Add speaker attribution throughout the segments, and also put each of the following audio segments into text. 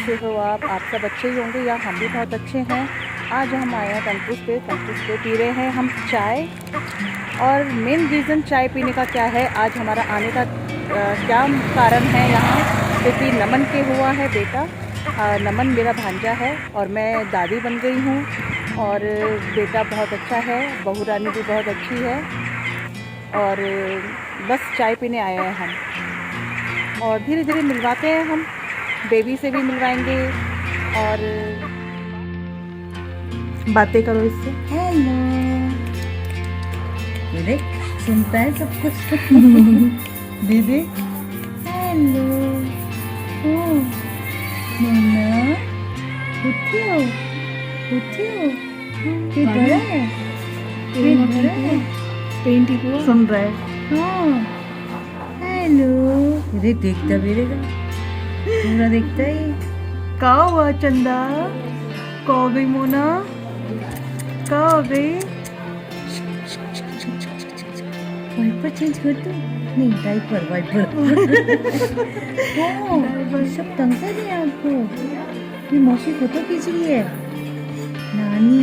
Speaker 1: कैसे हो आप सब अच्छे ही होंगे या हम भी बहुत अच्छे हैं। आज हम आए हैं तंतुस पे पी रहे हैं हम चाय। और मेन रीज़न चाय पीने का क्या है, आज हमारा आने का क्या कारण है यहाँ, क्योंकि नमन के हुआ है बेटा। नमन मेरा भांजा है और मैं दादी बन गई हूँ। और बेटा बहुत अच्छा है, बहू रानी भी बहुत अच्छी है। और बस चाय पीने आए हैं हम, और धीरे धीरे मिलवाते हैं हम, बेबी से भी मिलवाएंगे और बातें करो इससे।
Speaker 2: हेलो, ये देख सुनता है सब कुछ। दीदी हेलो, ओ मोना उठियो उठियो, पेट भरा है, पेट भरा है,
Speaker 1: पेंट ही सुन रहा है।
Speaker 2: हाँ हेलो, ये देखता भी रहेगा, पूरा देखता ही।
Speaker 1: का हुआ चंदा, का हो गई मोना, का हो गई।
Speaker 2: वाइपर चेंज कर दो, नहीं डाइपर वाइपर। सब तंग कर रही है आपको। ये मौसी फोटो खींच रही है, नानी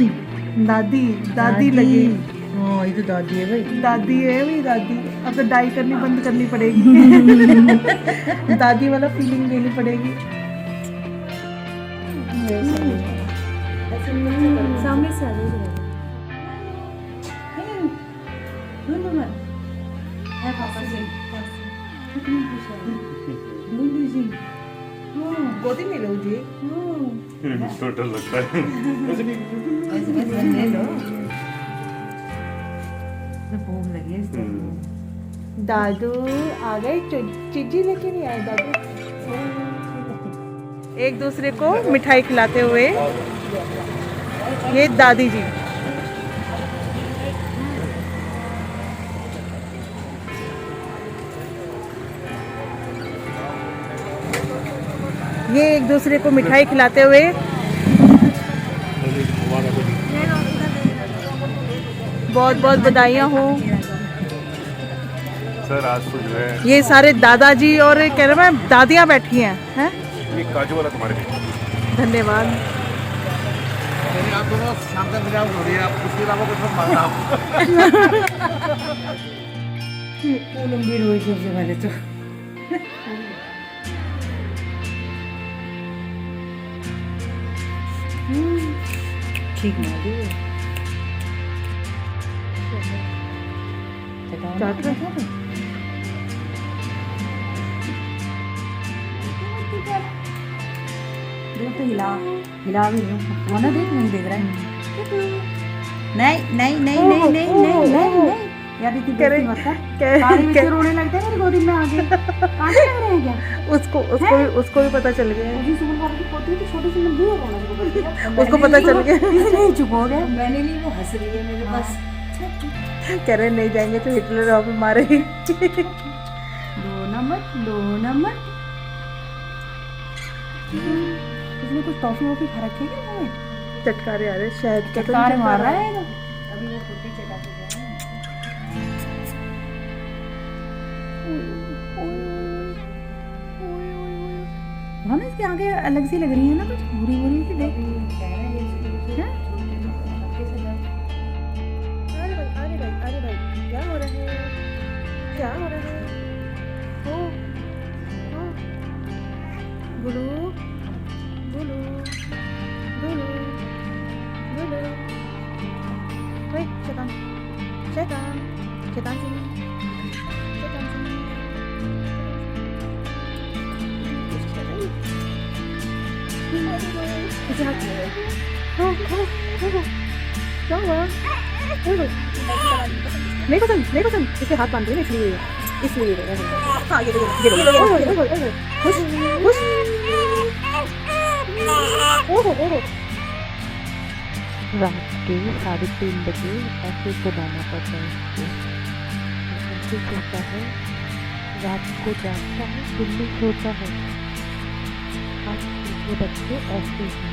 Speaker 1: दादी दादी लगी।
Speaker 2: हाँ ये तो दादी है भाई,
Speaker 1: दादी है भाई दादी। अब तो डाई करनी बंद करनी पड़ेगी। दादी वाला फीलिंग लेनी पड़ेगी।
Speaker 2: सामने से आ जाओ।
Speaker 1: गोदी में लो जी।
Speaker 3: टोटल लगता है।
Speaker 2: ले लो, भूख लगी है इसको।
Speaker 1: दादू आ गए, चीजी लेके नहीं आए दादू। एक दूसरे को मिठाई खिलाते हुए ये दादी जी। ये एक दूसरे को मिठाई खिलाते हुए। बहुत बहुत बधाइयाँ हो
Speaker 3: सर। आज तो जो है
Speaker 1: ये सारे दादाजी और कह रहे मैं दादियाँ बैठी हैं।
Speaker 3: ये काजू वाला तुम्हारे लिए।
Speaker 1: धन्यवाद।
Speaker 4: आप दोनों शाम तक मिला हो रही है, आप उसके अलावा कुछ मत मांगना।
Speaker 2: लंबी रोई सबसे पहले तो। ठीक ना दी देख तो हिला हिला भी वो ना, देख नहीं देख रहा है। नहीं नहीं नहीं नहीं नहीं नहीं नहीं यार, इतनी बेइज्जती मत कर। सारे बच्चे रोने लगते हैं मेरी गोदी में आके। कांटे लग रहे हैं क्या?
Speaker 1: उसको भी पता चल गया है।
Speaker 2: अभी सुबह वाली की पोती तो छोटी सी लंबी हो रोना शुरू कर दिया।
Speaker 1: उसको पता चल गया।
Speaker 2: इसलिए चुप हो गया। मैंने नहीं, वो हंस रही है मेरे पास।
Speaker 1: कह रहे नहीं जाएंगे तो हिटलर आप मारेगी।
Speaker 2: रोना मत, रोना मत। इसने कुछ टॉफी वॉफी खा रखी है क्या?
Speaker 1: चटकारे आ रहे, शहद के
Speaker 2: चटकारे मार रहा है। अभी वो कुत्ते चटा के गया है। हाँ ना, इसकी आंखें अलग सी लग रही है ना, कुछ भूरी भूरी सी। देख
Speaker 1: अरे भाई क्या हो रहा है, क्या हो रहा है। ओ गुलू गुलू गुलू गुलू। ओए शैतान शैतान शैतान सिंह, शैतान सिंह। इसे हाथ क्या हुआ? नहीं पसंद, नहीं पसंद। इसे हाथ बांध रहे हैं इसलिए हाँ ये खुश खुश। ओहो रात के 3:30 बजे ऐसे सुनाना पड़ता है इसको। ऐसे सोता है, रात को जागता है, दिन में सोता है। आज के बच्चे ऐसे हैं।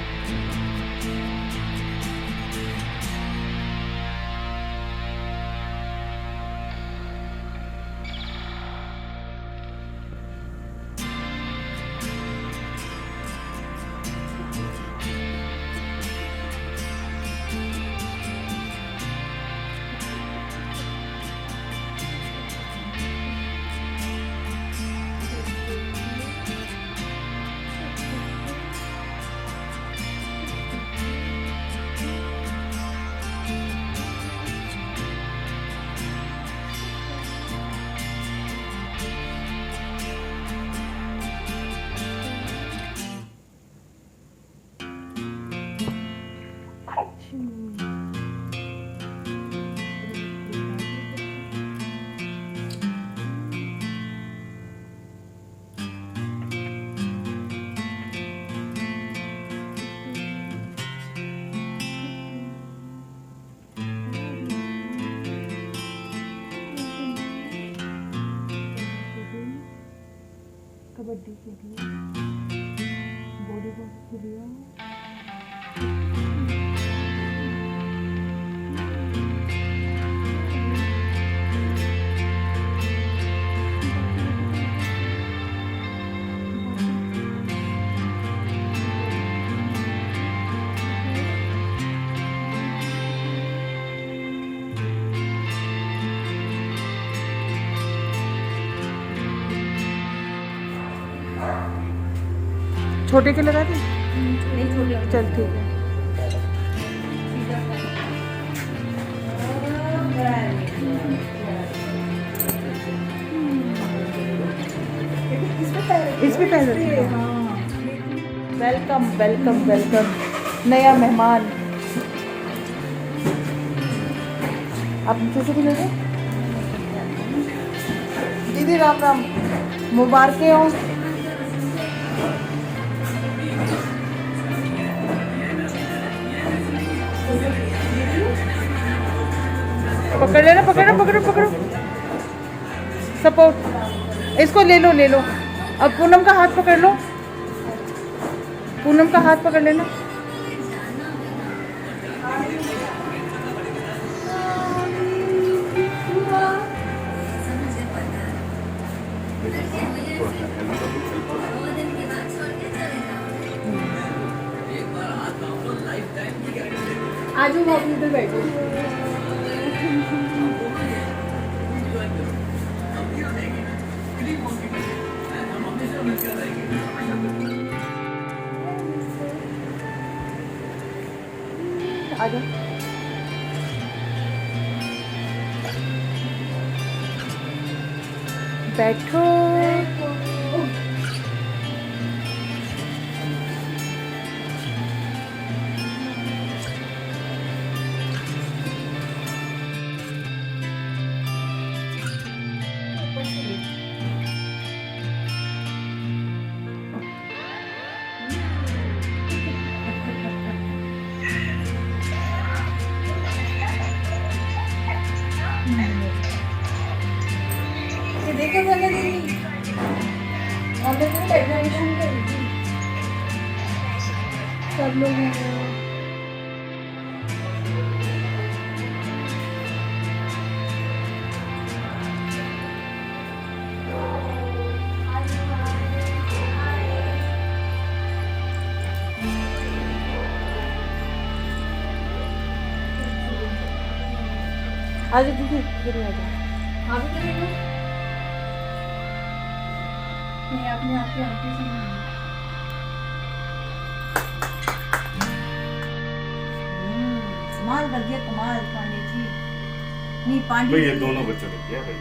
Speaker 1: कबड्डी के लिए, वॉलीबॉल के लिए। छोटे के लगा दी?
Speaker 2: नहीं छोटे
Speaker 1: चल ठीक है। इस पे पैर रखिए। वेलकम वेलकम वेलकम नया मेहमान। आप नीचे से भी ले लो। दीदी राम राम, मुबारकें हो। पकड़ लेना, पकड़ो पकड़ो पकड़ो, सपोर्ट। इसको ले लो ले लो। अब पूनम का हाथ पकड़ लो, पूनम का हाथ पकड़ लेना। आज हम अपने इधर बैठो। आजा। बैठो। देखो मैंने दीदी हमने तो एडमिशन करी थी सब लोगों ने। आज दीदी इधर आ जाओ। आप इधर देखो। नहीं आपने आपके आंटी से
Speaker 2: कमाल कर दिया, कमाल पांडे जी। नहीं पांडे
Speaker 3: भाई ये
Speaker 2: जी
Speaker 3: दोनों बच्चों ने किया भाई।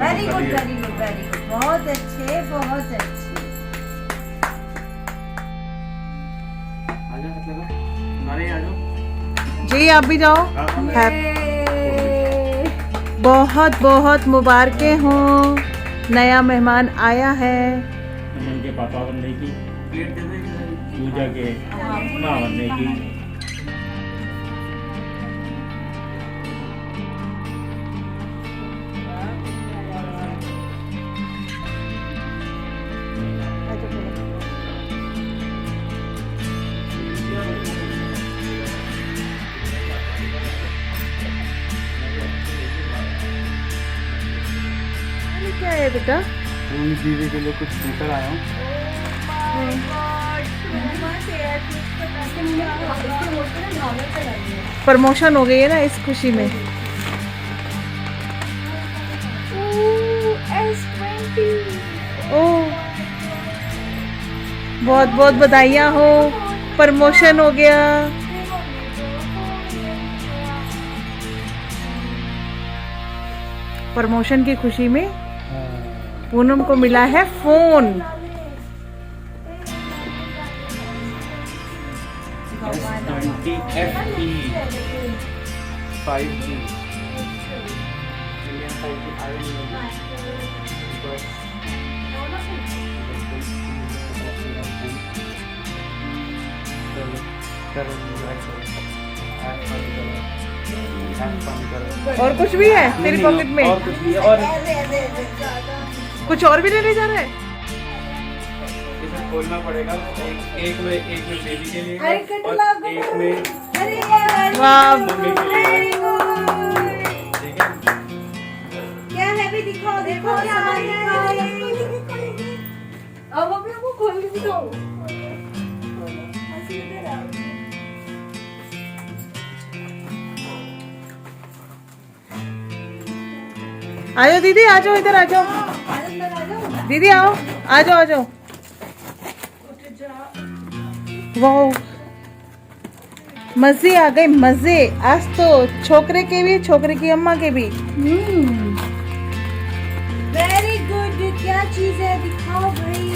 Speaker 2: Very good very good very good, बहुत अच्छे बहुत अच्छे।
Speaker 4: आजा हाथ लगा, नारे आ जाओ।
Speaker 1: जी आप भी जाओ। बहुत बहुत मुबारकें हों, नया मेहमान आया है।
Speaker 5: उनके पापा बनने की,
Speaker 4: प्लेट दे दो।
Speaker 5: पूजा के माँ बनने की।
Speaker 1: क्या है बेटा?
Speaker 4: मम्मी दीदी के लिए कुछ लेकर आया हूँ।
Speaker 1: प्रमोशन हो गई है ना इस खुशी में। ओह बहुत बहुत बधाइयाँ हो, प्रमोशन हो गया। प्रमोशन की खुशी में पूनम को मिला है फोन।
Speaker 4: S20 5G।
Speaker 1: और कुछ भी है तेरी पॉकेट में?
Speaker 4: और कुछ भी है, और
Speaker 1: कुछ और भी लेने जा रहा है?
Speaker 6: इसे खोलना पड़ेगा। एक में बेबी के लिए
Speaker 2: अरे
Speaker 6: है
Speaker 2: कटला,
Speaker 6: और एक में
Speaker 2: अरे यार,
Speaker 1: वाह
Speaker 6: मम्मी के लिए है। ठीक है।
Speaker 2: क्या है भी दिखाओ दिखाओ सामान दिखाओ। अब अभी वो खोल के दिखाओ।
Speaker 1: आ जाओ दीदी, आ जाओ, इधर आ जाओ दीदी, आओ, आ जाओ, आ जाओ। वाह, मजे आ गए, मजे आज तो, छोकरे के भी, छोकरे की अम्मा के भी।
Speaker 2: Very good. क्या चीज है दिखाओ भाई।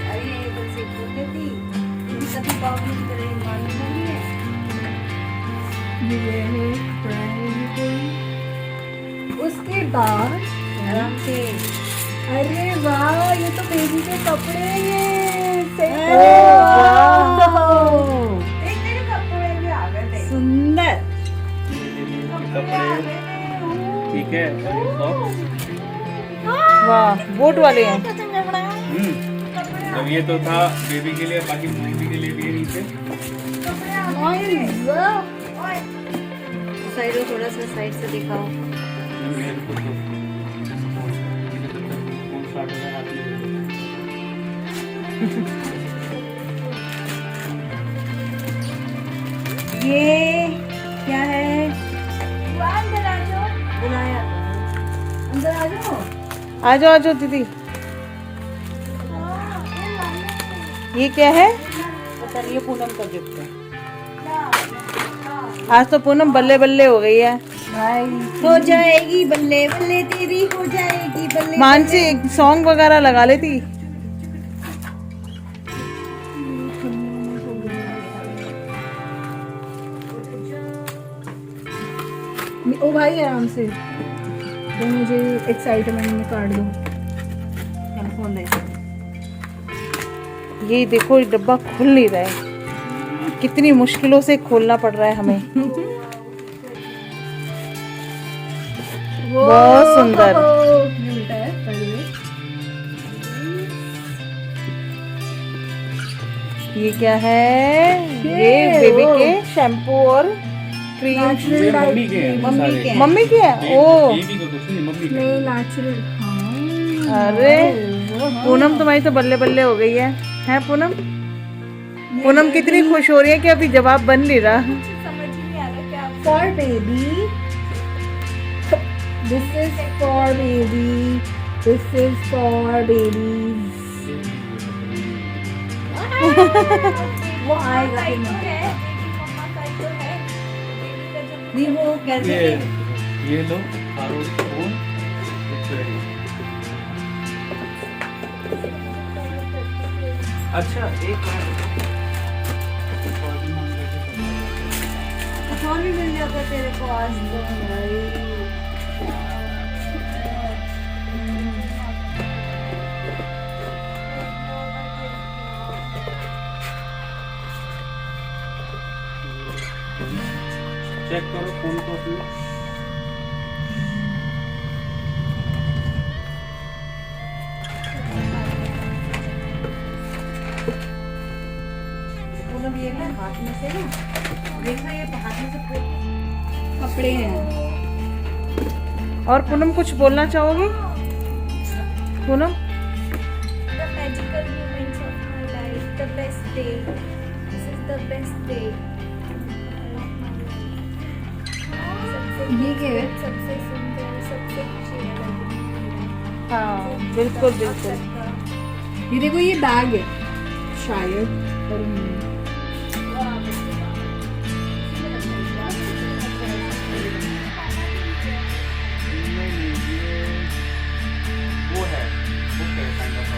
Speaker 2: अरे ये बस एक खोल देती, कभी बाबू की तरह मालूम नहीं है। ये है उसके बाद आराम से। अरे वाह, ये तो बेबी के कपड़े हैं। तेरे कपड़े भी आ गए थे। सुंदर
Speaker 6: कपड़े, ठीक है।
Speaker 1: वाह, बोट वाले हैं।
Speaker 6: अब ये तो था बेबी के लिए, बाकी मम्मी के लिए भी है नीचे।
Speaker 2: साइड हो, थोड़ा सा साइड से दिखाओ। ये क्या है? अंदर आ जाओ, बुलाया। अंदर आ जाओ।
Speaker 1: आ जाओ, आ जाओ दीदी। ये क्या है?
Speaker 2: पता नहीं, ये पूनम का गिफ्ट है।
Speaker 1: आज तो पूनम बल्ले बल्ले हो गई है।
Speaker 2: हो जाएगी बल्ले बल्ले, तेरी हो जाएगी बल्ले।
Speaker 1: मानसी एक सॉन्ग वगैरह लगा लेती।
Speaker 7: ओ भाई आराम से, तो मुझे एक्साइटमेंट में काट दो।
Speaker 2: खोल दे।
Speaker 1: ये देखो, ये डब्बा खुल नहीं रहा है, कितनी मुश्किलों से खोलना पड़ रहा है हमें। बहुत सुंदर।
Speaker 7: मिलता है पहले।
Speaker 1: ये क्या है? ये बेबी के शैम्पू और क्रीम।
Speaker 6: ये मम्मी के हैं सारे।
Speaker 1: मम्मी की है? ओ,
Speaker 6: बेबी को कुछ नहीं, मम्मी के।
Speaker 7: नहीं नेचुरल। हाँ
Speaker 1: अरे पूनम तुम्हारी तो बल्ले बल्ले हो गई है पूनम? पूनम कितनी खुश हो रही है कि अभी जवाब बन नहीं रहा।
Speaker 7: For baby, this is for baby, this is for babies.
Speaker 2: वो आएगा फिर नहीं, वो कैसे
Speaker 6: ये लो, आरो फोन। अच्छा, एक
Speaker 2: और भी मिल जाता तेरे को आज तो भाई।
Speaker 6: चेक करो फोन को अपने।
Speaker 2: पूनम ये भी हाथ में से ना, देखना ये हाथ में से
Speaker 7: कपड़े हैं।
Speaker 1: और पूनम कुछ बोलना चाहोगी? Poonam,
Speaker 8: The magical moments of my life, the best day. This is the best day.
Speaker 7: ये क्या है?
Speaker 8: सबसे सुंदर, सबसे अच्छी लगी।
Speaker 1: हाँ बिल्कुल बिल्कुल।
Speaker 7: ये देखो, ये बैग है शायद, पर
Speaker 6: वो है, बुक है काइंड ऑफ।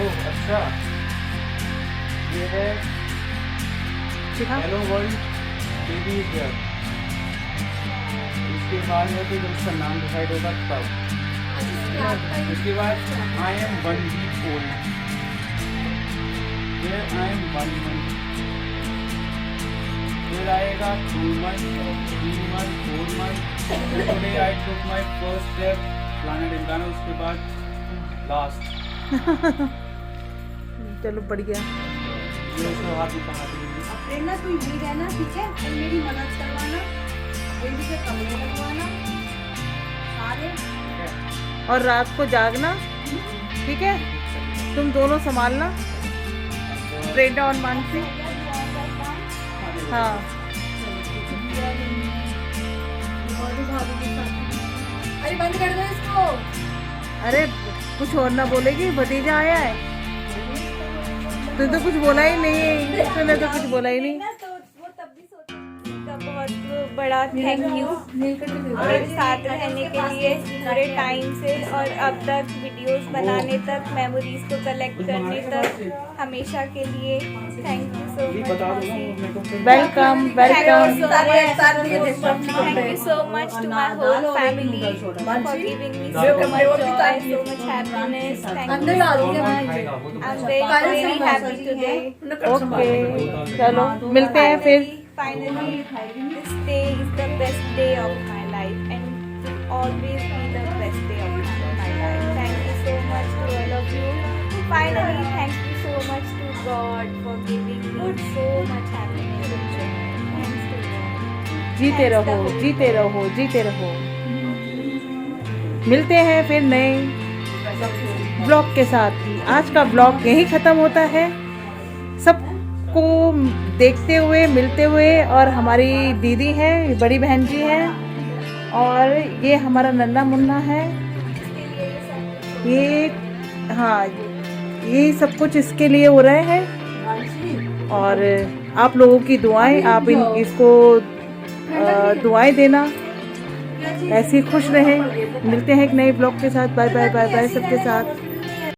Speaker 6: ओह अच्छा, ये है hello world baby is here. इसके बाद है तो जब उसका नाम डिसाइड होगा तब। उसके बाद आई एम 1 वीक ओल्ड, फिर आई एम 1 मंथ, फिर आएगा 2 month, 3 month, 4 month. Today I took my first step planet India. उसके बाद लास्ट
Speaker 1: चलो बढ़िया।
Speaker 2: प्रेरणा तू यही रहना, ठीक है, और मेरी मदद करवाना, बेबी के कपड़े लगवाना सारे,
Speaker 1: और रात को जागना, ठीक है, तुम दोनों संभालना, प्रेरणा और मानसी। हाँ
Speaker 2: अरे बंद कर दो इसको।
Speaker 1: अरे कुछ और ना बोलेगी, भतीजा आया है। तूने तो कुछ बोला ही नहीं, तूने तो कुछ बोला ही नहीं।
Speaker 8: तो वो तब भी सोचा का बहुत बड़ा थैंक यू मेरे साथ रहने के लिए पूरे टाइम से, और अब तक वीडियोस बनाने तक, मेमोरीज को कलेक्ट करने तक, हमेशा के लिए thank you so much.
Speaker 1: Welcome welcome.
Speaker 8: Thank you so much to my whole family for giving me so much joy, so much happiness. Thank you so much. I'm very happy today.
Speaker 1: Okay चलो मिलते हैं फिर।
Speaker 8: Finally, this day is the best day of my life and will always be the best day of my life. Thank you so much to all of you. Finally, thank you so much to God for giving me so much happiness and joy. Thanks to God.
Speaker 1: जीते रहो जीते रहो जीते रहो। मिलते हैं फिर नए ब्लॉग के साथ। आज का ब्लॉग यहीं ख़त्म होता है। सबको देखते हुए मिलते हुए, और हमारी दीदी है, बड़ी बहन जी है, और ये हमारा नन्ना मुन्ना है। ये हाँ ये सब कुछ इसके लिए हो रहे हैं, और आप लोगों की दुआएं, आप इसको दुआएं देना, ऐसे ही खुश रहें। मिलते हैं एक नए ब्लॉग के साथ। बाय बाय बाय बाय सबके साथ।